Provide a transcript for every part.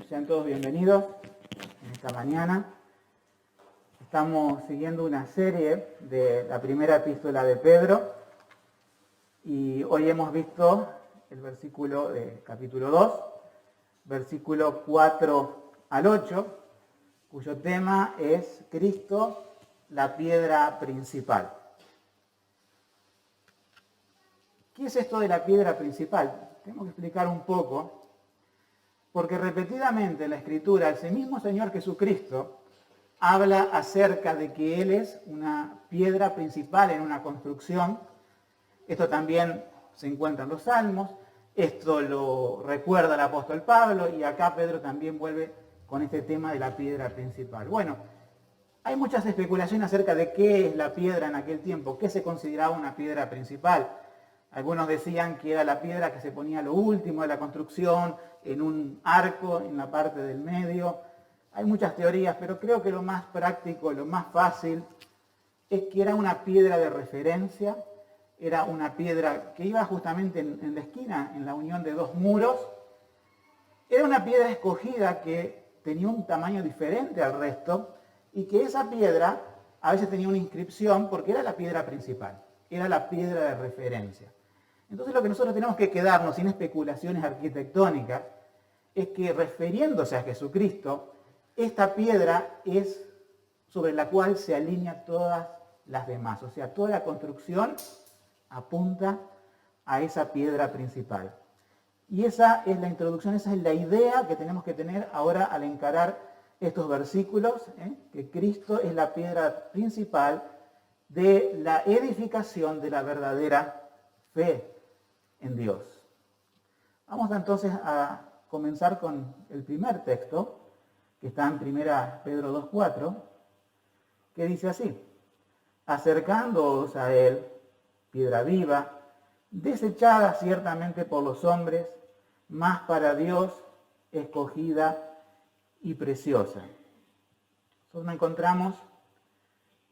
Sean todos bienvenidos en esta mañana. Estamos siguiendo una serie de la primera epístola de Pedro y hoy hemos visto el versículo de capítulo 2, versículo 4 al 8, cuyo tema es Cristo, la piedra principal. ¿Qué es esto de la piedra principal? Tengo que explicar un poco. Porque repetidamente en la Escritura, ese mismo Señor Jesucristo habla acerca de que Él es una piedra principal en una construcción. Esto también se encuentra en los Salmos, esto lo recuerda el apóstol Pablo y acá Pedro también vuelve con este tema de la piedra principal. Bueno, hay muchas especulaciones acerca de qué es la piedra en aquel tiempo, qué se consideraba una piedra principal. Algunos decían que era la piedra que se ponía a lo último de la construcción, en un arco, en la parte del medio. Hay muchas teorías, pero creo que lo más práctico, lo más fácil, es que era una piedra de referencia, era una piedra que iba justamente en la esquina, en la unión de dos muros. Era una piedra escogida que tenía un tamaño diferente al resto y que esa piedra a veces tenía una inscripción porque era la piedra principal, era la piedra de referencia. Entonces lo que nosotros tenemos que quedarnos sin especulaciones arquitectónicas es que refiriéndose a Jesucristo, esta piedra es sobre la cual se alinean todas las demás. O sea, toda la construcción apunta a esa piedra principal. Y esa es la introducción, esa es la idea que tenemos que tener ahora al encarar estos versículos, que Cristo es la piedra principal de la edificación de la verdadera fe en Dios. Vamos entonces a comenzar con el primer texto, que está en 1 Pedro 2:4, que dice así: acercándoos a él, piedra viva, desechada ciertamente por los hombres, mas para Dios escogida y preciosa. Nosotros nos encontramos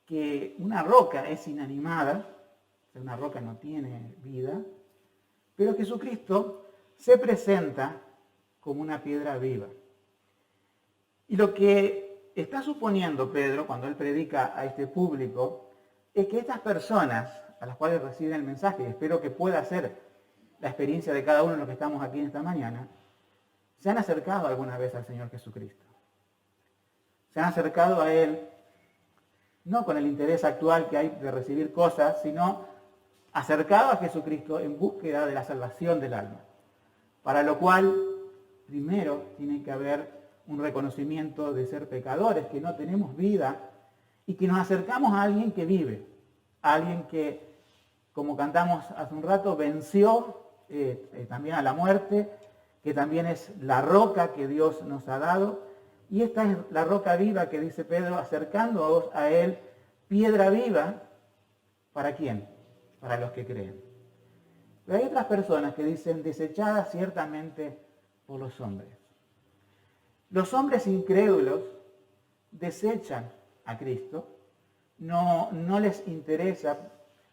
que una roca es inanimada, una roca no tiene vida, pero Jesucristo se presenta como una piedra viva. Y lo que está suponiendo Pedro cuando él predica a este público es que estas personas a las cuales reciben el mensaje, y espero que pueda ser la experiencia de cada uno de los que estamos aquí en esta mañana, se han acercado alguna vez al Señor Jesucristo. Se han acercado a Él no con el interés actual que hay de recibir cosas, sino acercado a Jesucristo en búsqueda de la salvación del alma. Para lo cual, primero, tiene que haber un reconocimiento de ser pecadores, que no tenemos vida, y que nos acercamos a alguien que vive, a alguien que, como cantamos hace un rato, venció también a la muerte, que también es la roca que Dios nos ha dado, y esta es la roca viva que dice Pedro, acercándoos a Él, piedra viva, ¿para quién? Para los que creen. Pero hay otras personas que dicen desechada ciertamente por los hombres. Los hombres incrédulos desechan a Cristo, no les interesa.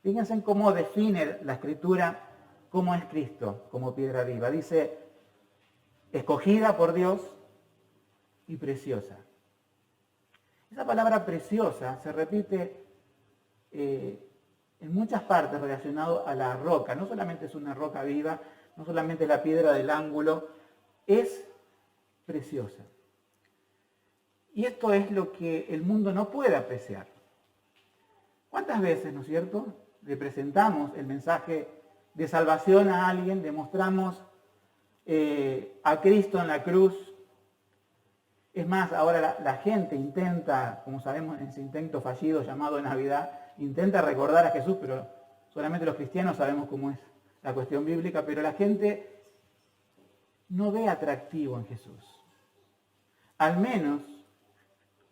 Fíjense en cómo define la Escritura cómo es Cristo como piedra viva. Dice, escogida por Dios y preciosa. Esa palabra preciosa se repite en muchas partes relacionado a la roca. No solamente es una roca viva, no solamente es la piedra del ángulo, es preciosa. Y esto es lo que el mundo no puede apreciar. ¿Cuántas veces, no es cierto?, le presentamos el mensaje de salvación a alguien, le mostramos a Cristo en la cruz? Es más, ahora la gente intenta, como sabemos en ese intento fallido llamado Navidad, intenta recordar a Jesús, pero solamente los cristianos sabemos cómo es la cuestión bíblica, pero la gente no ve atractivo en Jesús. Al menos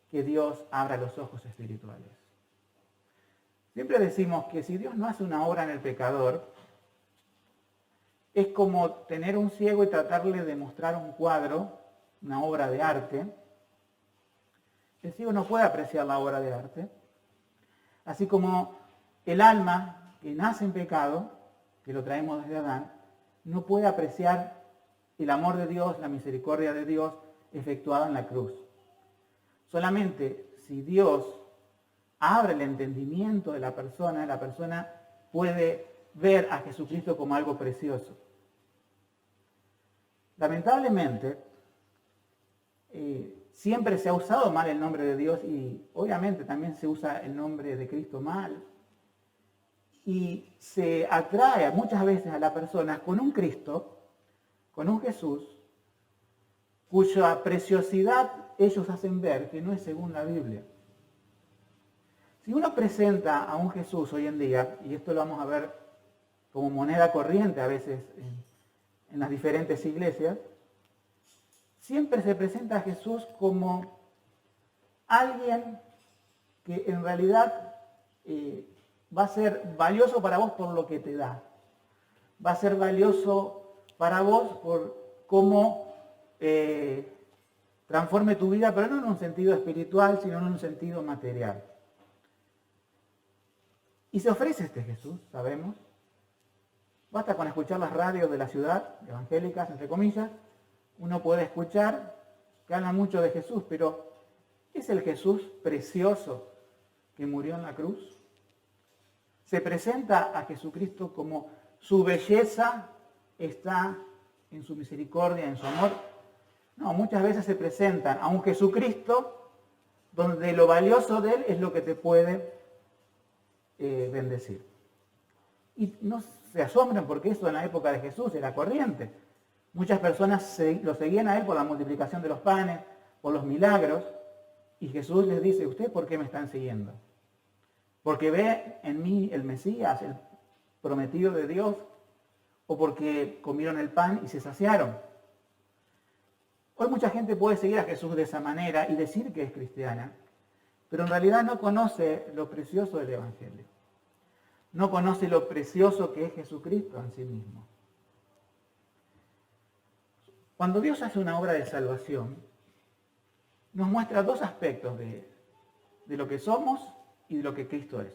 que Dios abra los ojos espirituales. Siempre decimos que si Dios no hace una obra en el pecador, es como tener un ciego y tratarle de mostrar un cuadro, una obra de arte. El ciego no puede apreciar la obra de arte. Así como el alma que nace en pecado, que lo traemos desde Adán, no puede apreciar el amor de Dios, la misericordia de Dios, efectuado en la cruz. Solamente si Dios abre el entendimiento de la persona puede ver a Jesucristo como algo precioso. Lamentablemente, siempre se ha usado mal el nombre de Dios y obviamente también se usa el nombre de Cristo mal. Y se atrae muchas veces a la persona con un Cristo, con un Jesús, cuya preciosidad ellos hacen ver que no es según la Biblia. Si uno presenta a un Jesús hoy en día, y esto lo vamos a ver como moneda corriente a veces en las diferentes iglesias, siempre se presenta a Jesús como alguien que en realidad va a ser valioso para vos por lo que te da. Va a ser valioso para vos por cómo transforme tu vida, pero no en un sentido espiritual, sino en un sentido material. Y se ofrece este Jesús, sabemos. Basta con escuchar las radios de la ciudad, evangélicas, entre comillas, uno puede escuchar que hablan mucho de Jesús, pero ¿es el Jesús precioso que murió en la cruz? Se presenta a Jesucristo como su belleza está en su misericordia, en su amor. No, muchas veces se presentan a un Jesucristo donde lo valioso de él es lo que te puede bendecir. Y no se asombren porque eso en la época de Jesús era corriente. Muchas personas lo seguían a él por la multiplicación de los panes, por los milagros, y Jesús les dice, ¿ustedes por qué me están siguiendo? ¿Porque ve en mí el Mesías, el prometido de Dios? ¿O porque comieron el pan y se saciaron? Hoy mucha gente puede seguir a Jesús de esa manera y decir que es cristiana, pero en realidad no conoce lo precioso del Evangelio. No conoce lo precioso que es Jesucristo en sí mismo. Cuando Dios hace una obra de salvación, nos muestra dos aspectos de lo que somos y de lo que Cristo es.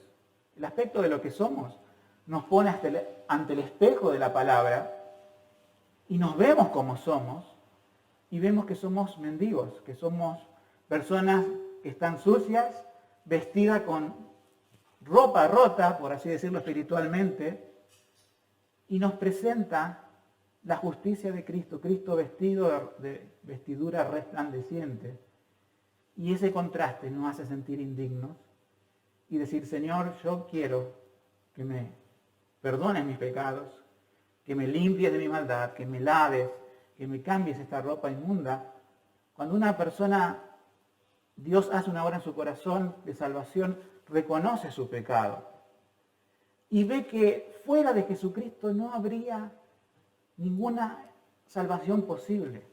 El aspecto de lo que somos nos pone ante el espejo de la palabra y nos vemos como somos y vemos que somos mendigos, que somos personas que están sucias, vestidas con ropa rota, por así decirlo espiritualmente, y nos presenta la justicia de Cristo, Cristo vestido de vestidura resplandeciente. Y ese contraste nos hace sentir indignos y decir, Señor, yo quiero que me perdones mis pecados, que me limpies de mi maldad, que me laves, que me cambies esta ropa inmunda. Cuando una persona, Dios hace una obra en su corazón de salvación, reconoce su pecado y ve que fuera de Jesucristo no habría ninguna salvación posible.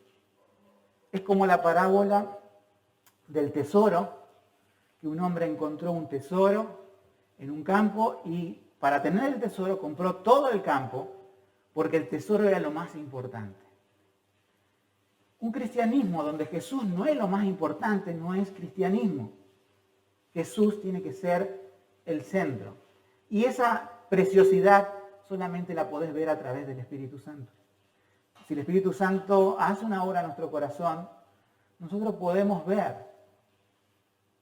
Es como la parábola del tesoro, que un hombre encontró un tesoro en un campo y para tener el tesoro compró todo el campo porque el tesoro era lo más importante. Un cristianismo donde Jesús no es lo más importante no es cristianismo. Jesús tiene que ser el centro. Y esa preciosidad solamente la podés ver a través del Espíritu Santo. Si el Espíritu Santo hace una obra en nuestro corazón, nosotros podemos ver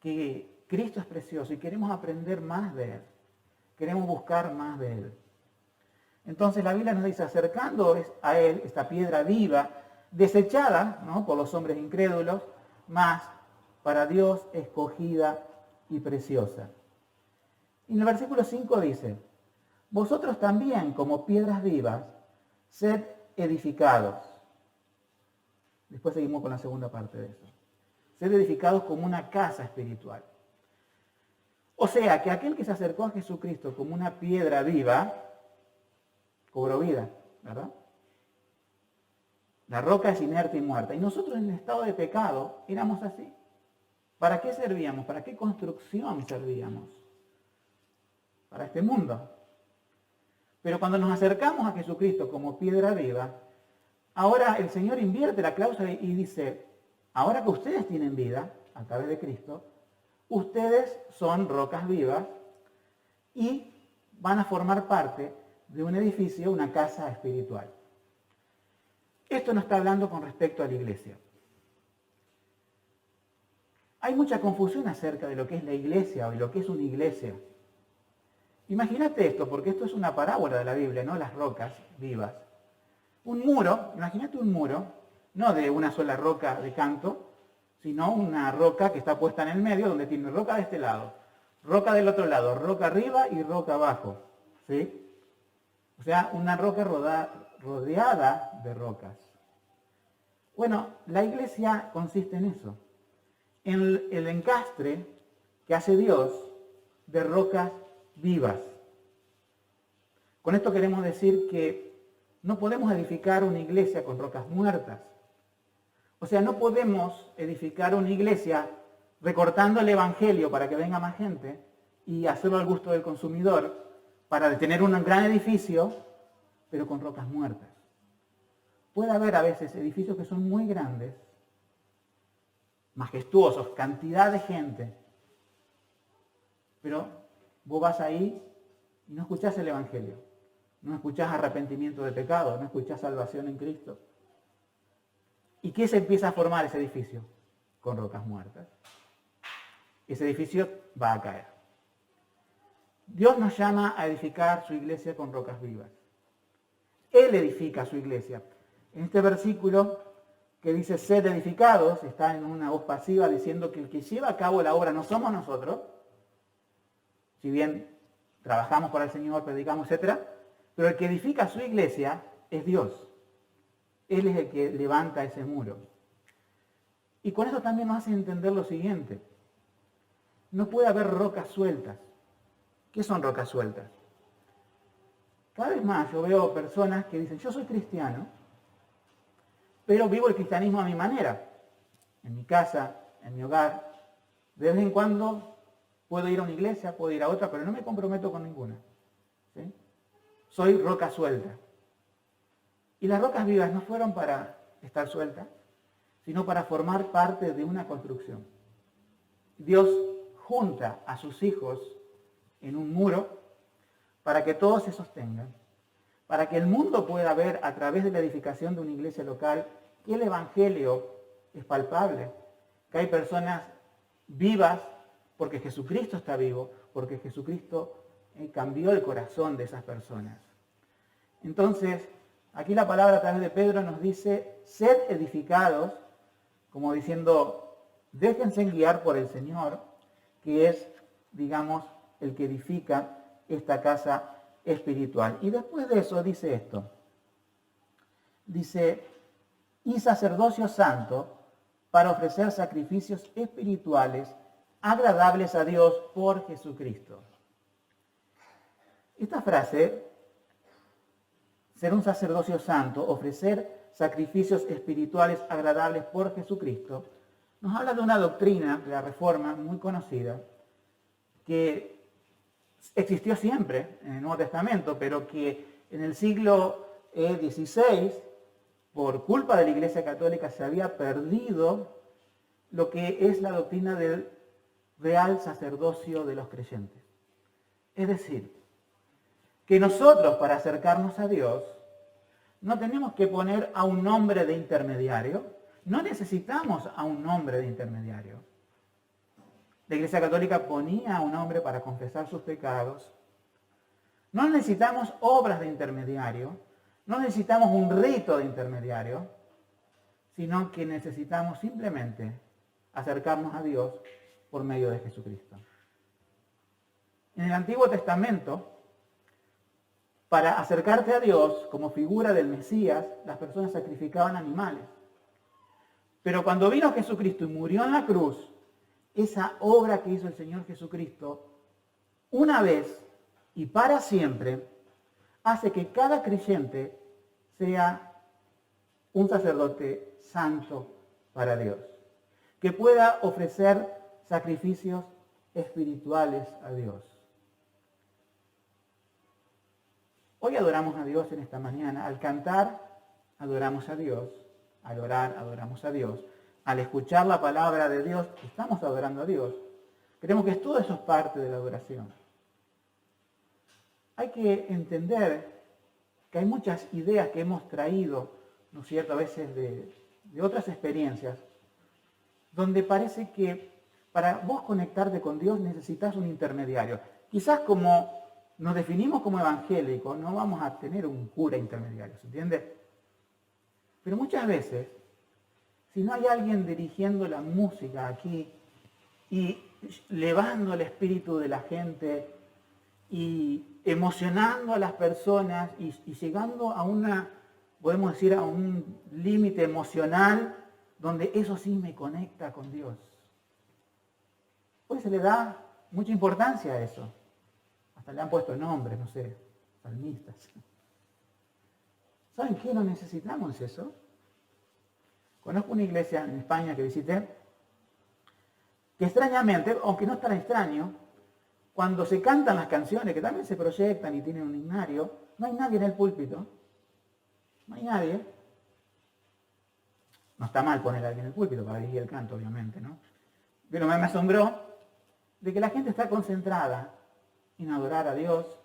que Cristo es precioso y queremos aprender más de Él. Queremos buscar más de Él. Entonces la Biblia nos dice, acercando a Él, esta piedra viva, desechada, ¿no?, por los hombres incrédulos, mas para Dios escogida y preciosa. Y en el versículo 5 dice, vosotros también, como piedras vivas, sed edificados. Después seguimos con la segunda parte de eso. Sed edificados como una casa espiritual. O sea, que aquel que se acercó a Jesucristo como una piedra viva, cobró vida, ¿verdad? La roca es inerte y muerta. Y nosotros en el estado de pecado éramos así. ¿Para qué servíamos? ¿Para qué construcción servíamos? Para este mundo. Pero cuando nos acercamos a Jesucristo como piedra viva, ahora el Señor invierte la cláusula y dice, ahora que ustedes tienen vida a través de Cristo, ustedes son rocas vivas y van a formar parte de un edificio, una casa espiritual. Esto no está hablando con respecto a la iglesia. hay mucha confusión acerca de lo que es la iglesia o de lo que es una iglesia. Imagínate esto, porque esto es una parábola de la Biblia, ¿no? Las rocas vivas. Un muro, imagínate un muro, no de una sola roca de canto, sino una roca que está puesta en el medio, donde tiene roca de este lado, roca del otro lado, roca arriba y roca abajo, ¿sí? O sea, una roca rodeada de rocas. Bueno, la iglesia consiste en eso, en el encastre que hace Dios de rocas vivas. Con esto queremos decir que no podemos edificar una iglesia con rocas muertas. O sea, no podemos edificar una iglesia recortando el evangelio para que venga más gente y hacerlo al gusto del consumidor para tener un gran edificio, pero con rocas muertas. Puede haber a veces edificios que son muy grandes, majestuosos, cantidad de gente, pero vos vas ahí y no escuchás el evangelio, no escuchás arrepentimiento de pecado, no escuchás salvación en Cristo. ¿Y qué se empieza a formar ese edificio? Con rocas muertas. Ese edificio va a caer. Dios nos llama a edificar su iglesia con rocas vivas. Él edifica su iglesia. En este versículo que dice sed edificados, está en una voz pasiva diciendo que el que lleva a cabo la obra no somos nosotros, si bien trabajamos para el Señor, predicamos, etc., pero el que edifica su iglesia es Dios. Él es el que levanta ese muro. Y con eso también nos hace entender lo siguiente. No puede haber rocas sueltas. ¿Qué son rocas sueltas? Cada vez más yo veo personas que dicen, yo soy cristiano, pero vivo el cristianismo a mi manera. En mi casa, en mi hogar. De vez en cuando puedo ir a una iglesia, puedo ir a otra, pero no me comprometo con ninguna. ¿Sí? Soy roca suelta. Y las rocas vivas no fueron para estar sueltas, sino para formar parte de una construcción. Dios junta a sus hijos en un muro para que todos se sostengan, para que el mundo pueda ver a través de la edificación de una iglesia local que el evangelio es palpable, que hay personas vivas porque Jesucristo está vivo, porque Jesucristo cambió el corazón de esas personas. Entonces, aquí la palabra a través de Pedro nos dice, sed edificados, como diciendo, déjense guiar por el Señor, que es, digamos, el que edifica esta casa espiritual. Y después de eso dice esto. Dice, y sacerdocio santo para ofrecer sacrificios espirituales agradables a Dios por Jesucristo. Esta frase, ser un sacerdocio santo, ofrecer sacrificios espirituales agradables por Jesucristo, nos habla de una doctrina de la Reforma muy conocida, que existió siempre en el Nuevo Testamento, pero que en el siglo XVI, por culpa de la Iglesia Católica, se había perdido lo que es la doctrina del real sacerdocio de los creyentes. Es decir, que nosotros para acercarnos a Dios no tenemos que poner a un hombre de intermediario, no necesitamos a un hombre de intermediario. La Iglesia Católica ponía a un hombre para confesar sus pecados. No necesitamos obras de intermediario, no necesitamos un rito de intermediario, sino que necesitamos simplemente acercarnos a Dios por medio de Jesucristo. En el Antiguo Testamento, para acercarte a Dios como figura del Mesías, las personas sacrificaban animales. Pero cuando vino Jesucristo y murió en la cruz, esa obra que hizo el Señor Jesucristo, una vez y para siempre, hace que cada creyente sea un sacerdote santo para Dios, que pueda ofrecer sacrificios espirituales a Dios. Hoy adoramos a Dios en esta mañana. Al cantar, adoramos a Dios. Al orar, adoramos a Dios. Al escuchar la palabra de Dios, estamos adorando a Dios. Creemos que todo eso es parte de la adoración. Hay que entender que hay muchas ideas que hemos traído, ¿no es cierto?, a veces de otras experiencias, donde parece que para vos conectarte con Dios necesitas un intermediario. Quizás como nos definimos como evangélicos, no vamos a tener un cura intermediario, ¿se entiende? Pero muchas veces, si no hay alguien dirigiendo la música aquí y levando el espíritu de la gente y emocionando a las personas y llegando a podemos decir, a un límite emocional donde eso sí me conecta con Dios. Hoy se le da mucha importancia a eso. Hasta le han puesto nombres, no sé, salmistas. ¿Saben qué no necesitamos eso? Conozco una iglesia en España que visité, que extrañamente, aunque no es tan extraño, cuando se cantan las canciones, que también se proyectan y tienen un himnario, no hay nadie en el púlpito. No hay nadie. No está mal poner a alguien en el púlpito para dirigir el canto, obviamente, ¿no? Pero me asombró de que la gente está concentrada en adorar a Dios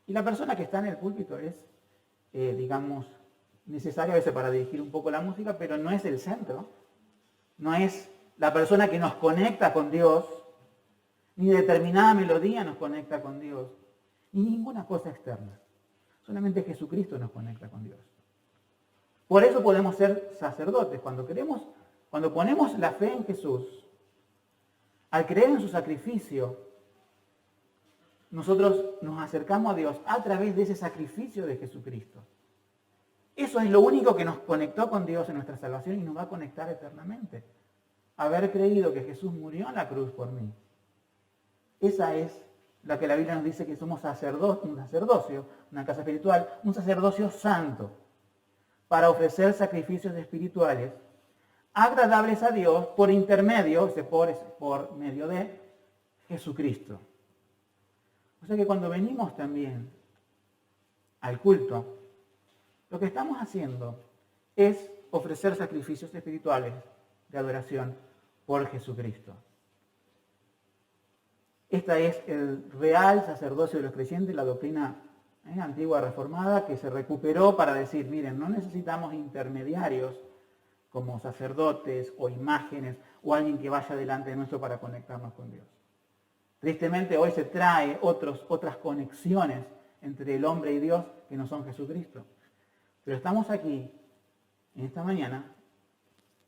y la persona que está en el púlpito es, digamos, necesaria a veces para dirigir un poco la música, pero no es el centro. No es la persona que nos conecta con Dios, ni determinada melodía nos conecta con Dios, ni ninguna cosa externa. Solamente Jesucristo nos conecta con Dios. Por eso podemos ser sacerdotes. Cuando ponemos la fe en Jesús, al creer en su sacrificio, nosotros nos acercamos a Dios a través de ese sacrificio de Jesucristo. Eso es lo único que nos conectó con Dios en nuestra salvación y nos va a conectar eternamente. Haber creído que Jesús murió en la cruz por mí. Esa es la que la Biblia nos dice que somos un sacerdocio, una casa espiritual, un sacerdocio santo, para ofrecer sacrificios espirituales agradables a Dios por medio de Jesucristo. O sea que cuando venimos también al culto, lo que estamos haciendo es ofrecer sacrificios espirituales de adoración por Jesucristo. Esta es el real sacerdocio de los creyentes, la doctrina antigua reformada que se recuperó para decir, miren, no necesitamos intermediarios como sacerdotes o imágenes o alguien que vaya delante de nuestro para conectarnos con Dios. Tristemente hoy se trae otras conexiones entre el hombre y Dios que no son Jesucristo. Pero estamos aquí en esta mañana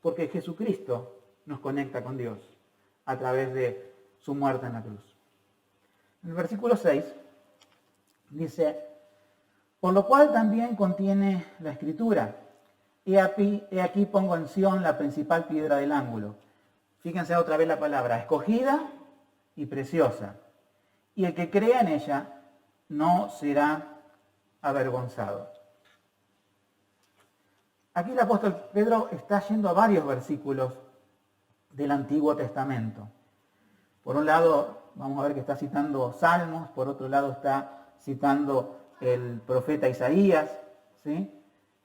porque Jesucristo nos conecta con Dios a través de su muerte en la cruz. En el versículo 6 dice, por lo cual también contiene la Escritura, he aquí pongo en Sión la principal piedra del ángulo. Fíjense otra vez la palabra, escogida y preciosa. Y el que crea en ella no será avergonzado. Aquí el apóstol Pedro está yendo a varios versículos del Antiguo Testamento. Por un lado, vamos a ver que está citando Salmos, por otro lado está citando el profeta Isaías, ¿sí?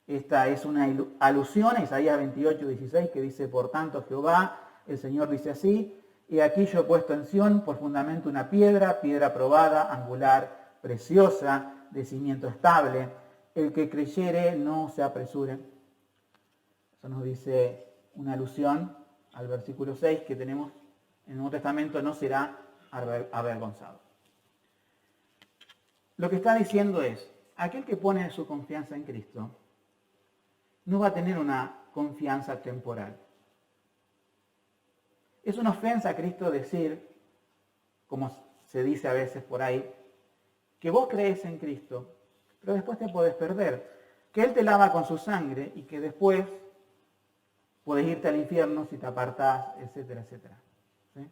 Esta es una alusión a Isaías 28, 16, que dice, por tanto Jehová, el Señor dice así, y aquí yo he puesto en Sión por fundamento una piedra probada, angular, preciosa, de cimiento estable, el que creyere no se apresure. Eso nos dice una alusión al versículo 6 que tenemos en el Nuevo Testamento, no será avergonzado. Lo que está diciendo es, aquel que pone su confianza en Cristo no va a tener una confianza temporal. Es una ofensa a Cristo decir, como se dice a veces por ahí, que vos crees en Cristo, pero después te podés perder, que Él te lava con su sangre y que después podés irte al infierno si te apartás, etcétera, etcétera. ¿Sí?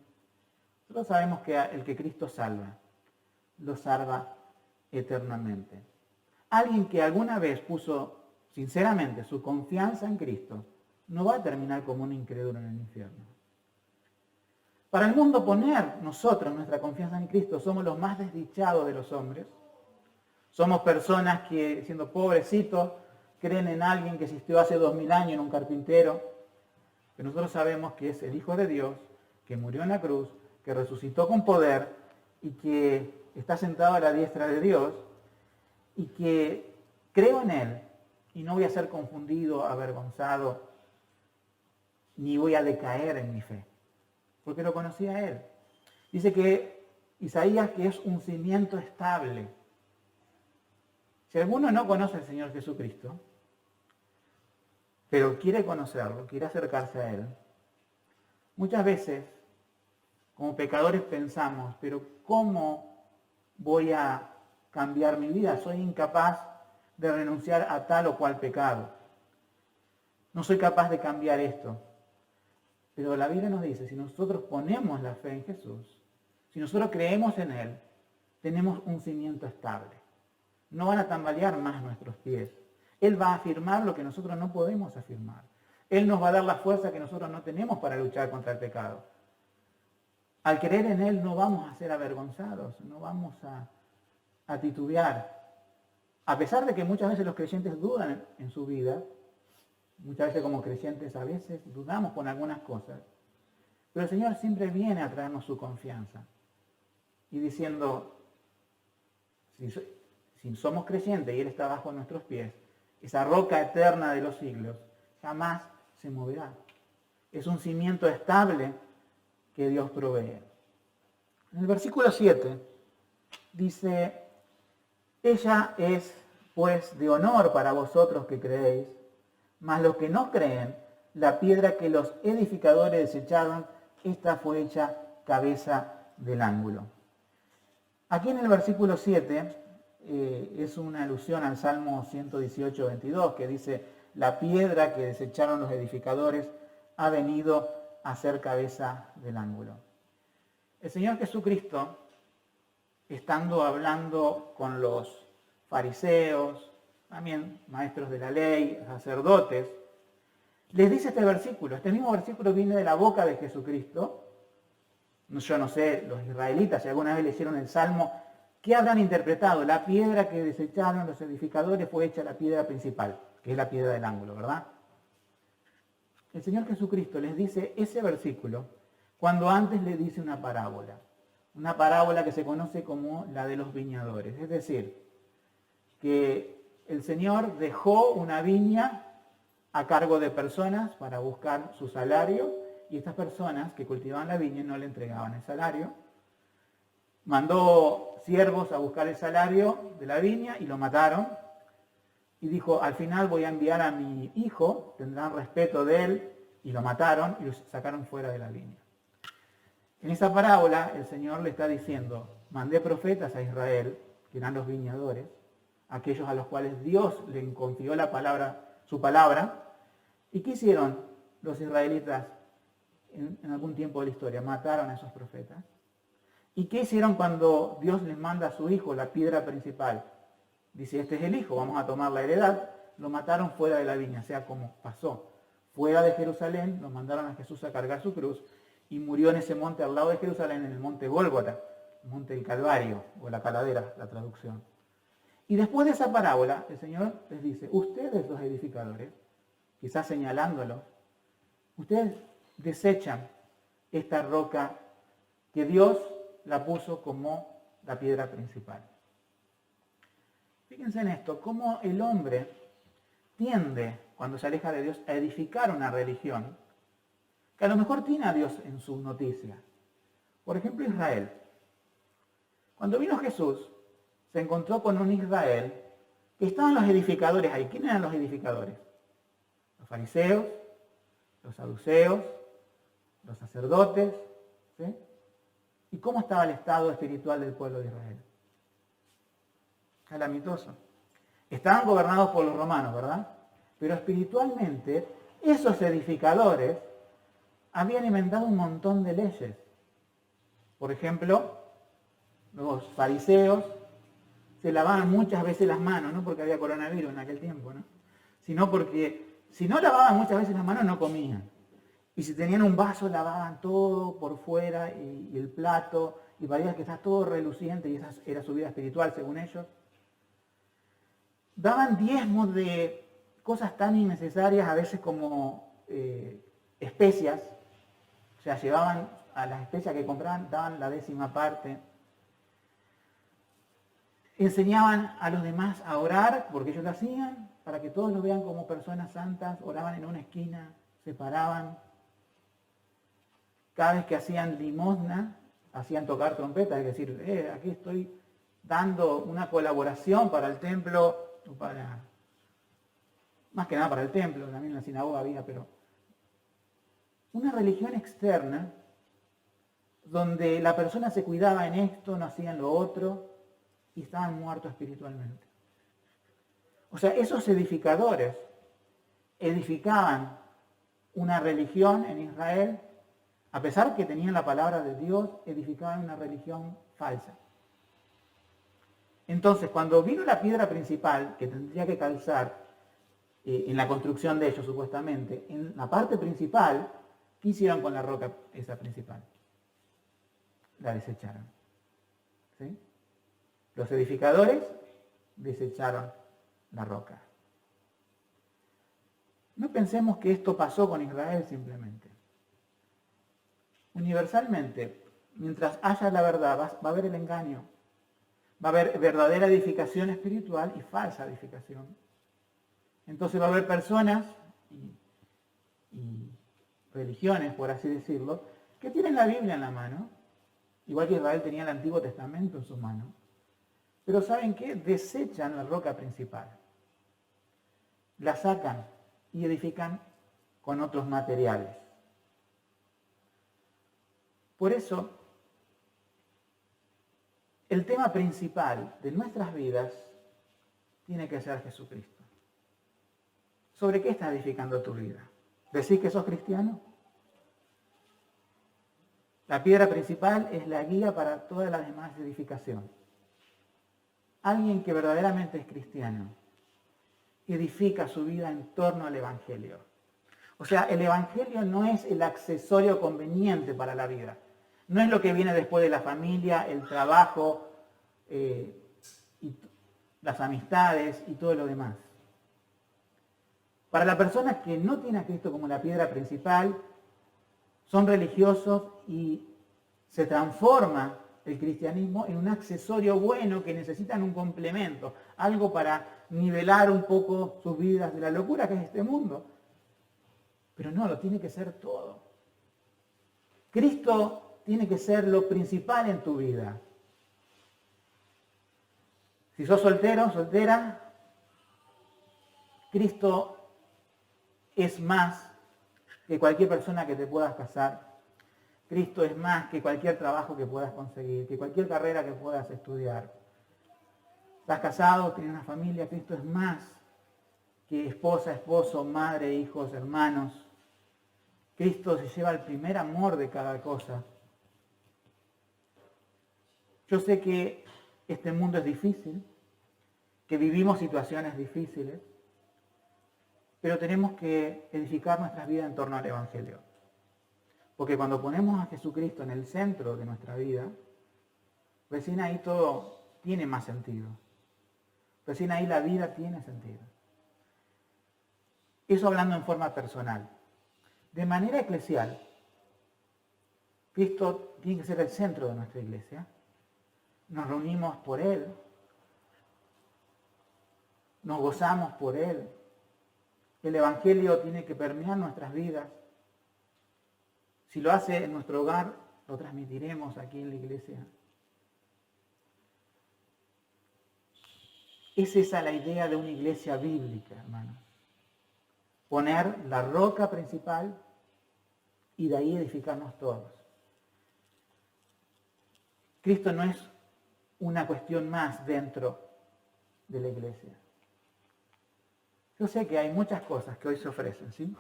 Nosotros sabemos que el que Cristo salva, lo salva eternamente. Alguien que alguna vez puso sinceramente su confianza en Cristo, no va a terminar como un incrédulo en el infierno. Para el mundo poner nosotros nuestra confianza en Cristo somos los más desdichados de los hombres. Somos personas que, siendo pobrecitos, creen en alguien que existió hace 2000 años, en un carpintero. Pero nosotros sabemos que es el Hijo de Dios, que murió en la cruz, que resucitó con poder y que está sentado a la diestra de Dios y que creo en Él y no voy a ser confundido, avergonzado, ni voy a decaer en mi fe. porque lo conocía a Él. Dice que Isaías que es un cimiento estable. Si alguno no conoce al Señor Jesucristo, pero quiere conocerlo, quiere acercarse a Él, muchas veces, como pecadores pensamos, pero ¿cómo voy a cambiar mi vida? Soy incapaz de renunciar a tal o cual pecado. No soy capaz de cambiar esto. Pero la Biblia nos dice, si nosotros ponemos la fe en Jesús, si nosotros creemos en Él, tenemos un cimiento estable. No van a tambalear más nuestros pies. Él va a afirmar lo que nosotros no podemos afirmar. Él nos va a dar la fuerza que nosotros no tenemos para luchar contra el pecado. Al creer en Él no vamos a ser avergonzados, no vamos a titubear. A pesar de que muchas veces los creyentes dudan en su vida, muchas veces como creyentes a veces dudamos con algunas cosas, pero el Señor siempre viene a traernos su confianza y diciendo, si somos creyentes y Él está bajo nuestros pies, esa roca eterna de los siglos jamás se moverá. Es un cimiento estable que Dios provee. En el versículo 7 dice, ella es pues de honor para vosotros que creéis, mas los que no creen, la piedra que los edificadores desecharon, esta fue hecha cabeza del ángulo. Aquí en el versículo 7 es una alusión al Salmo 118, 22, que dice, la piedra que desecharon los edificadores ha venido a ser cabeza del ángulo. El Señor Jesucristo, estando hablando con los fariseos, también maestros de la ley, sacerdotes, les dice este versículo. Este mismo versículo viene de la boca de Jesucristo. Yo no sé, los israelitas, si alguna vez leyeron el Salmo, ¿qué habrán interpretado? La piedra que desecharon los edificadores fue hecha la piedra principal, que es la piedra del ángulo, ¿verdad? El Señor Jesucristo les dice ese versículo cuando antes le dice una parábola que se conoce como la de los viñadores. Es decir, que el Señor dejó una viña a cargo de personas para buscar su salario y estas personas que cultivaban la viña no le entregaban el salario. Mandó siervos a buscar el salario de la viña y lo mataron. Y dijo, al final voy a enviar a mi hijo, tendrán respeto de él, y lo mataron y lo sacaron fuera de la viña. En esa parábola el Señor le está diciendo, mandé profetas a Israel, que eran los viñadores, aquellos a los cuales Dios le confió su palabra. ¿Y qué hicieron los israelitas en algún tiempo de la historia? Mataron a esos profetas. ¿Y qué hicieron cuando Dios les manda a su hijo, la piedra principal? Dice, este es el hijo, vamos a tomar la heredad. Lo mataron fuera de la viña, o sea, como pasó. Fuera de Jerusalén, lo mandaron a Jesús a cargar su cruz y murió en ese monte al lado de Jerusalén, en el monte Gólgota, el monte del Calvario, o la calavera, la traducción. Y después de esa parábola, el Señor les dice, ustedes los edificadores, quizás señalándolos, ustedes desechan esta roca que Dios la puso como la piedra principal. Fíjense en esto, cómo el hombre tiende, cuando se aleja de Dios, a edificar una religión que a lo mejor tiene a Dios en su noticia. Por ejemplo, Israel. Cuando vino Jesús, se encontró con un Israel que estaban los edificadores ahí. ¿Quién eran los edificadores? Los fariseos, los saduceos, los sacerdotes. ¿Sí? ¿Y cómo estaba el estado espiritual del pueblo de Israel? Calamitoso. Estaban gobernados por los romanos, ¿verdad? Pero espiritualmente, esos edificadores habían inventado un montón de leyes. Por ejemplo, los fariseos se lavaban muchas veces las manos, no porque había coronavirus en aquel tiempo, ¿no? Sino porque si no lavaban muchas veces las manos no comían. Y si tenían un vaso lavaban todo por fuera y el plato, y parecía que está todo reluciente y esa era su vida espiritual según ellos. Daban diezmos de cosas tan innecesarias a veces como especias, o sea, llevaban a las especias que compraban, daban la 10ª parte. Enseñaban a los demás a orar, porque ellos lo hacían, para que todos lo vean como personas santas, oraban en una esquina, se paraban. cada vez que hacían limosna, hacían tocar trompetas, es decir, aquí estoy dando una colaboración para el templo, más que nada para el templo, también en la sinagoga había, pero una religión externa donde la persona se cuidaba en esto, no hacían lo otro y estaban muertos espiritualmente. O sea, esos edificadores edificaban una religión en Israel, a pesar que tenían la palabra de Dios, edificaban una religión falsa. Entonces, cuando vino la piedra principal, que tendría que calzar en la construcción de ellos supuestamente, en la parte principal, ¿qué hicieron con la roca esa principal? La desecharon. ¿Sí? Los edificadores desecharon la roca. No pensemos que esto pasó con Israel simplemente. Universalmente, mientras haya la verdad, va a haber el engaño. Va a haber verdadera edificación espiritual y falsa edificación. Entonces va a haber personas y religiones, por así decirlo, que tienen la Biblia en la mano, igual que Israel tenía el Antiguo Testamento en sus manos, pero ¿saben qué? Desechan la roca principal, la sacan y edifican con otros materiales. Por eso, el tema principal de nuestras vidas tiene que ser Jesucristo. ¿Sobre qué estás edificando tu vida? ¿Decís que sos cristiano? La piedra principal es la guía para toda la demás edificación. Alguien que verdaderamente es cristiano edifica su vida en torno al Evangelio. O sea, el Evangelio no es el accesorio conveniente para la vida. No es lo que viene después de la familia, el trabajo, y las amistades y todo lo demás. Para la persona que no tiene a Cristo como la piedra principal, son religiosos y se transforma el cristianismo en un accesorio bueno que necesitan un complemento, algo para nivelar un poco sus vidas de la locura que es este mundo. Pero no, lo tiene que ser todo. Cristo tiene que ser lo principal en tu vida. Si sos soltero, soltera, Cristo es más que cualquier persona que te puedas casar. Cristo es más que cualquier trabajo que puedas conseguir, que cualquier carrera que puedas estudiar. Estás casado, tienes una familia, Cristo es más que esposa, esposo, madre, hijos, hermanos. Cristo se lleva el primer amor de cada cosa. Yo sé que este mundo es difícil, que vivimos situaciones difíciles, pero tenemos que edificar nuestras vidas en torno al Evangelio. Porque cuando ponemos a Jesucristo en el centro de nuestra vida, recién ahí todo tiene más sentido. Recién ahí la vida tiene sentido. Eso hablando en forma personal. De manera eclesial, Cristo tiene que ser el centro de nuestra iglesia. Nos reunimos por Él. Nos gozamos por Él. El Evangelio tiene que permear nuestras vidas. Si lo hace en nuestro hogar, lo transmitiremos aquí en la iglesia. Es esa la idea de una iglesia bíblica, hermanos. Poner la roca principal y de ahí edificarnos todos. Cristo no es una cuestión más dentro de la iglesia. Yo sé que hay muchas cosas que hoy se ofrecen, ¿sí?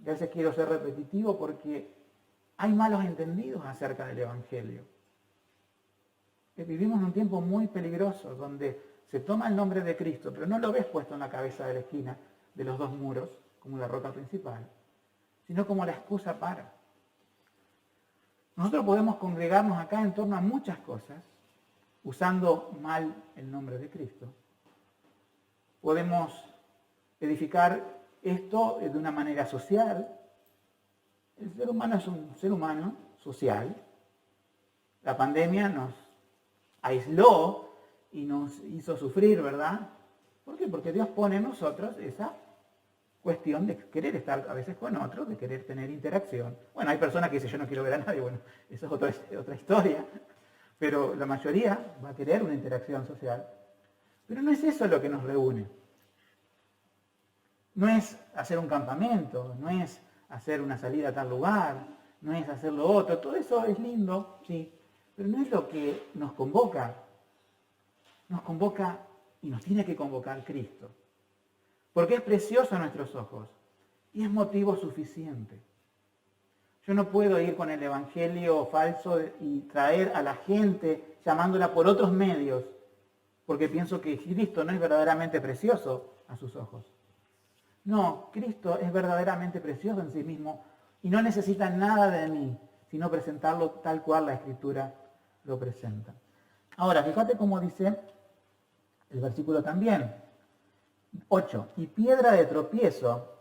Y a veces quiero ser repetitivo porque hay malos entendidos acerca del Evangelio. Vivimos en un tiempo muy peligroso donde se toma el nombre de Cristo, pero no lo ves puesto en la cabeza de la esquina de los dos muros, como la roca principal, sino como la excusa para. Nosotros podemos congregarnos acá en torno a muchas cosas, usando mal el nombre de Cristo. Podemos edificar esto de una manera social. El ser humano es un ser humano social. La pandemia nos aisló y nos hizo sufrir, ¿verdad? ¿Por qué? Porque Dios pone en nosotros esa cuestión de querer estar a veces con otros, de querer tener interacción. Bueno, hay personas que dicen yo no quiero ver a nadie, bueno, eso es otra historia, pero la mayoría va a querer una interacción social. Pero no es eso lo que nos reúne. No es hacer un campamento, no es hacer una salida a tal lugar, no es hacer lo otro, todo eso es lindo, sí, pero no es lo que nos convoca. Nos convoca y nos tiene que convocar Cristo. Porque es precioso a nuestros ojos y es motivo suficiente. Yo no puedo ir con el evangelio falso y traer a la gente llamándola por otros medios, porque pienso que Cristo no es verdaderamente precioso a sus ojos. No, Cristo es verdaderamente precioso en sí mismo y no necesita nada de mí, sino presentarlo tal cual la Escritura lo presenta. Ahora, fíjate cómo dice el versículo también. 8. Y piedra de tropiezo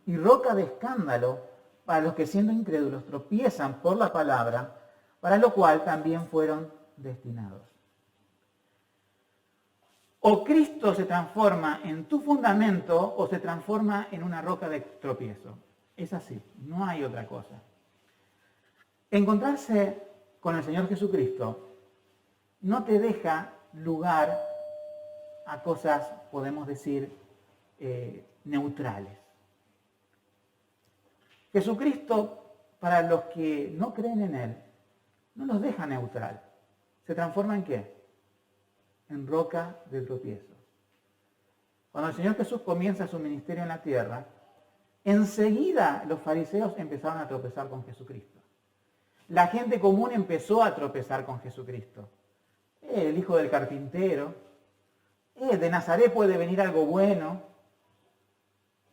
y roca de escándalo para los que siendo incrédulos tropiezan por la palabra, para lo cual también fueron destinados. O Cristo se transforma en tu fundamento o se transforma en una roca de tropiezo. Es así, no hay otra cosa. Encontrarse con el Señor Jesucristo no te deja lugar a cosas, podemos decir, neutrales. Jesucristo, para los que no creen en Él, no los deja neutral. ¿Se transforma en qué? En roca de tropiezo. Cuando el Señor Jesús comienza su ministerio en la tierra, enseguida los fariseos empezaron a tropezar con Jesucristo. La gente común empezó a tropezar con Jesucristo. El hijo del carpintero, de Nazaret puede venir algo bueno.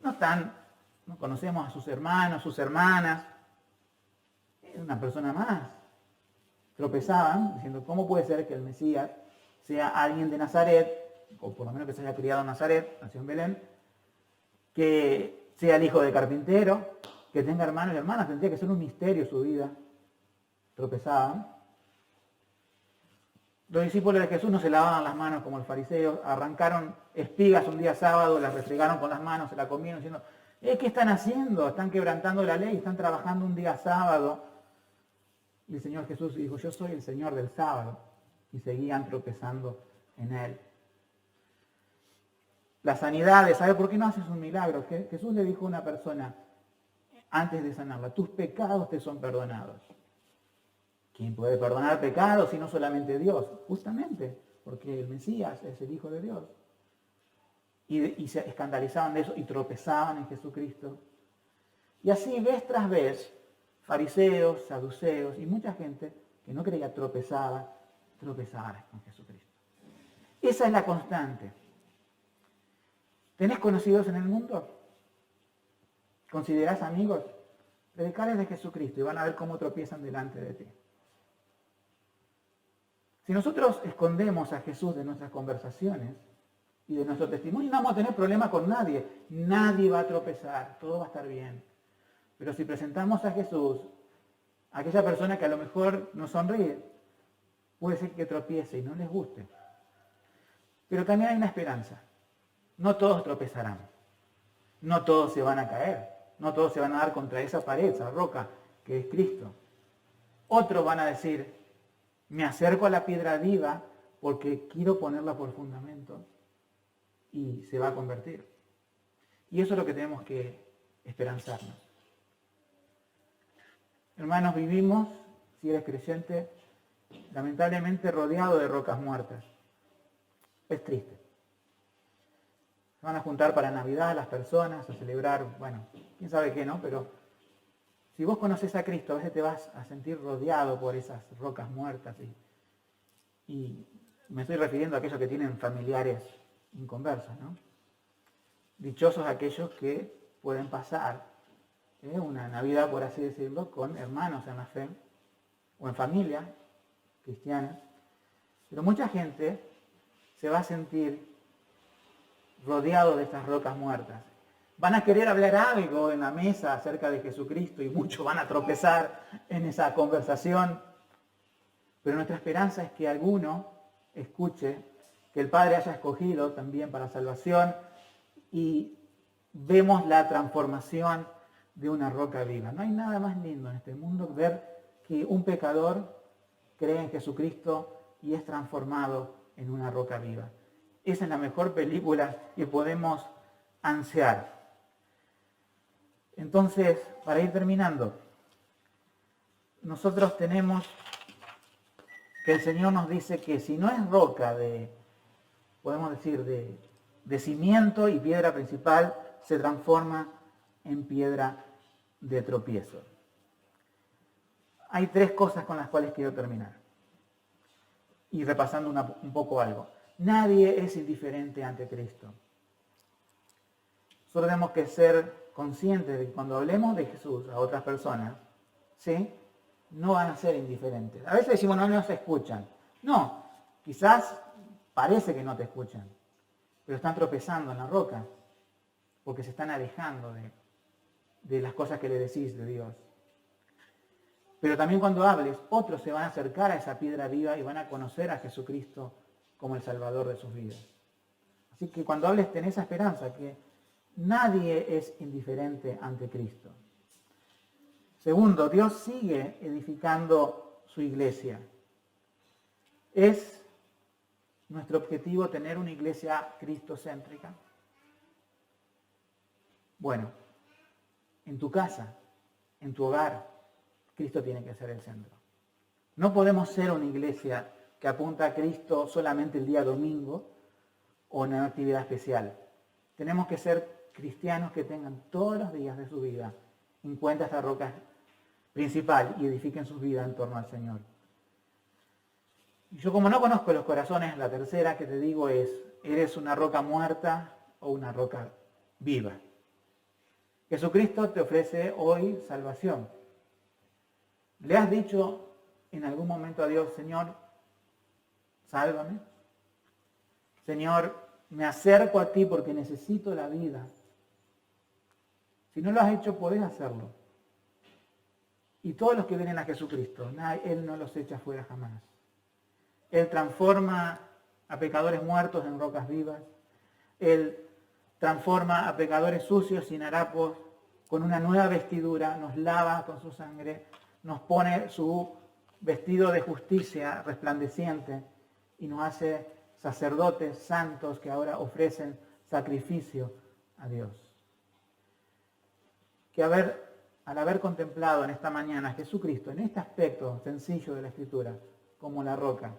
No conocemos a sus hermanos, sus hermanas. Es una persona más. Tropezaban diciendo, ¿cómo puede ser que el Mesías sea alguien de Nazaret, o por lo menos que se haya criado en Nazaret, nació en Belén, que sea el hijo de carpintero, que tenga hermanos y hermanas? Tendría que ser un misterio su vida. Tropezaban. Los discípulos de Jesús no se lavaban las manos como los fariseos, arrancaron espigas un día sábado, las refregaron con las manos, se la comieron diciendo, ¿qué están haciendo? Están quebrantando la ley, están trabajando un día sábado. Y el Señor Jesús dijo, yo soy el Señor del sábado. Y seguían tropezando en Él. La sanidad de saber por qué no haces un milagro. Jesús le dijo a una persona antes de sanarla, tus pecados te son perdonados. ¿Quién puede perdonar pecados si no solamente Dios? Justamente, porque el Mesías es el Hijo de Dios. Y se escandalizaban de eso y tropezaban en Jesucristo. Y así vez tras vez, fariseos, saduceos y mucha gente que no creía tropezaba con Jesucristo. Esa es la constante. ¿Tenés conocidos en el mundo? ¿Considerás amigos? Predicarles de Jesucristo y van a ver cómo tropiezan delante de ti. Si nosotros escondemos a Jesús de nuestras conversaciones y de nuestro testimonio, no vamos a tener problema con nadie. Nadie va a tropezar, todo va a estar bien. Pero si presentamos a Jesús, a aquella persona que a lo mejor nos sonríe, puede ser que tropiece y no les guste. Pero también hay una esperanza. No todos tropezarán. No todos se van a caer. No todos se van a dar contra esa pared, esa roca que es Cristo. Otros van a decir, me acerco a la piedra viva porque quiero ponerla por fundamento y se va a convertir. Y eso es lo que tenemos que esperanzarnos. Hermanos, vivimos, si eres creyente, lamentablemente rodeado de rocas muertas. Es triste. Se van a juntar para Navidad las personas, a celebrar, bueno, quién sabe qué, ¿no? Pero si vos conoces a Cristo, a veces te vas a sentir rodeado por esas rocas muertas. Y me estoy refiriendo a aquellos que tienen familiares inconversos, ¿no? Dichosos aquellos que pueden pasar una Navidad, por así decirlo, con hermanos en la fe o en familia cristiana. Pero mucha gente se va a sentir rodeado de estas rocas muertas. Van a querer hablar algo en la mesa acerca de Jesucristo y muchos van a tropezar en esa conversación. Pero nuestra esperanza es que alguno escuche que el Padre haya escogido también para salvación y vemos la transformación de una roca viva. No hay nada más lindo en este mundo ver que un pecador cree en Jesucristo y es transformado en una roca viva. Esa es la mejor película que podemos ansiar. Entonces, para ir terminando, nosotros tenemos que el Señor nos dice que si no es roca podemos decir, de cimiento y piedra principal, se transforma en piedra de tropiezo. Hay 3 cosas con las cuales quiero terminar. Y repasando un poco algo. Nadie es indiferente ante Cristo. Solo tenemos que ser conscientes de que cuando hablemos de Jesús a otras personas, ¿sí?, no van a ser indiferentes. A veces decimos, no nos escuchan. No, quizás parece que no te escuchan, pero están tropezando en la roca, porque se están alejando de las cosas que le decís de Dios. Pero también cuando hables, otros se van a acercar a esa piedra viva y van a conocer a Jesucristo como el Salvador de sus vidas. Así que cuando hables, ten esa esperanza, que nadie es indiferente ante Cristo. Segundo, Dios sigue edificando su iglesia. ¿Es nuestro objetivo tener una iglesia cristocéntrica? Bueno, en tu casa, en tu hogar, Cristo tiene que ser el centro. No podemos ser una iglesia que apunta a Cristo solamente el día domingo o en una actividad especial. Tenemos que ser cristianos que tengan todos los días de su vida en cuenta esta roca principal y edifiquen sus vidas en torno al Señor. Yo, como no conozco los corazones, la tercera que te digo es, ¿eres una roca muerta o una roca viva? Jesucristo te ofrece hoy salvación. ¿Le has dicho en algún momento a Dios, Señor, sálvame? Señor, me acerco a ti porque necesito la vida. Si no lo has hecho, podés hacerlo. Y todos los que vienen a Jesucristo, Él no los echa fuera jamás. Él transforma a pecadores muertos en rocas vivas. Él transforma a pecadores sucios, sin harapos, con una nueva vestidura, nos lava con su sangre, nos pone su vestido de justicia resplandeciente y nos hace sacerdotes santos que ahora ofrecen sacrificio a Dios. Que al haber contemplado en esta mañana a Jesucristo, en este aspecto sencillo de la Escritura, como la roca,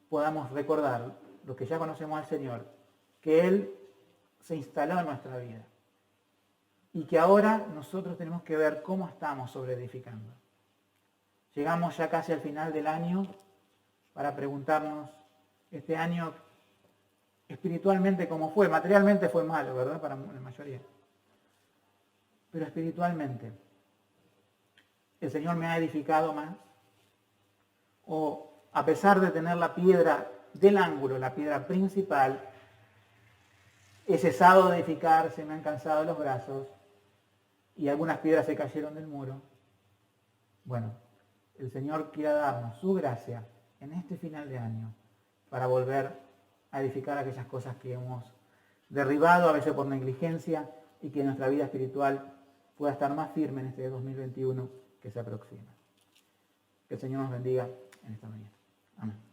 podamos recordar lo que ya conocemos al Señor, que Él se instaló en nuestra vida y que ahora nosotros tenemos que ver cómo estamos sobreedificando. Llegamos ya casi al final del año para preguntarnos, este año espiritualmente cómo fue. Materialmente fue malo, ¿verdad? Para la mayoría. Pero espiritualmente, ¿el Señor me ha edificado más? O a pesar de tener la piedra del ángulo, la piedra principal, he cesado de edificar, se me han cansado los brazos y algunas piedras se cayeron del muro. Bueno, el Señor quiere darnos su gracia en este final de año para volver a edificar aquellas cosas que hemos derribado, a veces por negligencia, y que nuestra vida espiritual pueda estar más firme en este 2021 que se aproxima. Que el Señor nos bendiga en esta mañana. Amén.